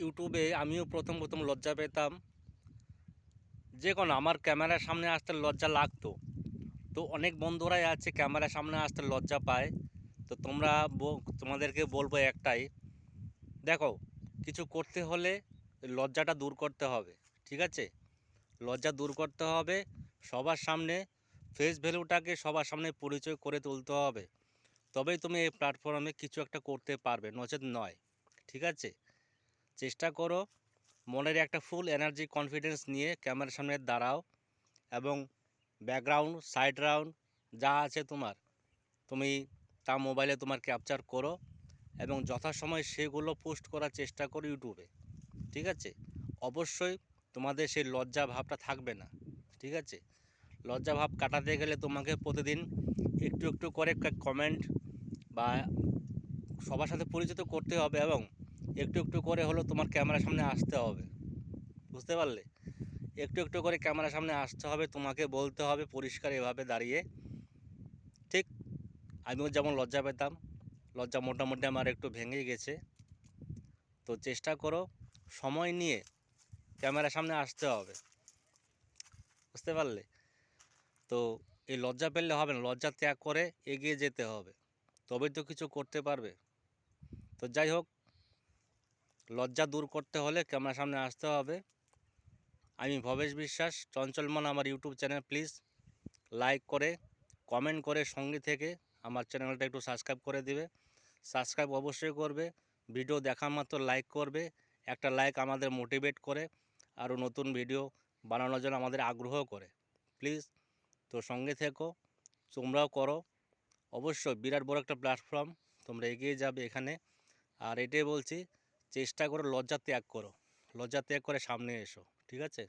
ইউটিউবে আমিও প্রথম প্রথম লজ্জা পেতাম। যে কোনো আমার ক্যামেরার সামনে আসতে লজ্জা লাগতো। তো অনেক বন্ধুরাই আছে ক্যামেরার সামনে আসতে লজ্জা পায়। তো তোমাদেরকে বলবো একটাই, দেখো, কিছু করতে হলে লজ্জাটা দূর করতে হবে। ঠিক আছে, লজ্জা দূর করতে হবে। সবার সামনে ফেস ভ্যালুটাকে সবার সামনে পরিচয় করে তুলতে হবে, তবেই তুমি এই প্ল্যাটফর্মে কিছু একটা করতে পারবে, নচেত নয়। ঠিক আছে, চেষ্টা করো, মনের একটা ফুল এনার্জি কনফিডেন্স নিয়ে ক্যামেরার সামনে দাঁড়াও এবং ব্যাকগ্রাউন্ড সাইড রাউন্ড যা আছে তোমার, তুমি তা মোবাইলে তোমার ক্যাপচার করো এবং যথাসময়ে সেগুলো পোস্ট করার চেষ্টা করো ইউটিউবে। ঠিক আছে, অবশ্যই তোমাদের সেই লজ্জা ভাবটা থাকবে না। ঠিক আছে, লজ্জা ভাব কাটাতে গেলে তোমাকে প্রতিদিন একটু একটু করে কমেন্ট বা সবার সাথে পরিচিত করতে হবে এবং একটু একটু করে হলো তোমার ক্যামেরার সামনে আসতে হবে। বুঝতে পারলে? একটু একটু করে ক্যামেরার সামনে আসতে হবে, তোমাকে বলতে হবে পরিষ্কার এভাবে দাঁড়িয়ে। ঠিক আমিও যেমন লজ্জা পেতাম, লজ্জা মোটামুটি আমার একটু ভেঙে গেছে। তো চেষ্টা করো সময় নিয়ে ক্যামেরার সামনে আসতে হবে। বুঝতে পারলে? তো এই লজ্জা পেলে হবে না, লজ্জা ত্যাগ করে এগিয়ে যেতে হবে, তবেই তো কিছু করতে পারবে। তো যাই হোক, লজ্জা দূর করতে হলে ক্যামেরার সামনে আসতে হবে। আমি ভবেশ বিশ্বাস, চঞ্চলমন আমার ইউটিউব চ্যানেল। প্লিজ লাইক করে কমেন্ট করে সঙ্গে থেকে আমার চ্যানেলটা একটু সাবস্ক্রাইব করে দিবে। সাবস্ক্রাইব অবশ্যই করবে, ভিডিও দেখা মাত্র লাইক করবে। একটা লাইক আমাদের মোটিভেট করে আরও নতুন ভিডিও বানানোর জন্য আমাদের আগ্রহ করে। প্লিজ, তো সঙ্গে থেকো, তোমরাও করো। অবশ্যই বিরাট বড় একটা প্ল্যাটফর্ম, তোমরা এগিয়ে যাবে এখানে। আর এটাই বলছি, চেষ্টা করো লজ্জা ত্যাগ করো, লজ্জা ত্যাগ করে সামনে এসো। ঠিক আছে?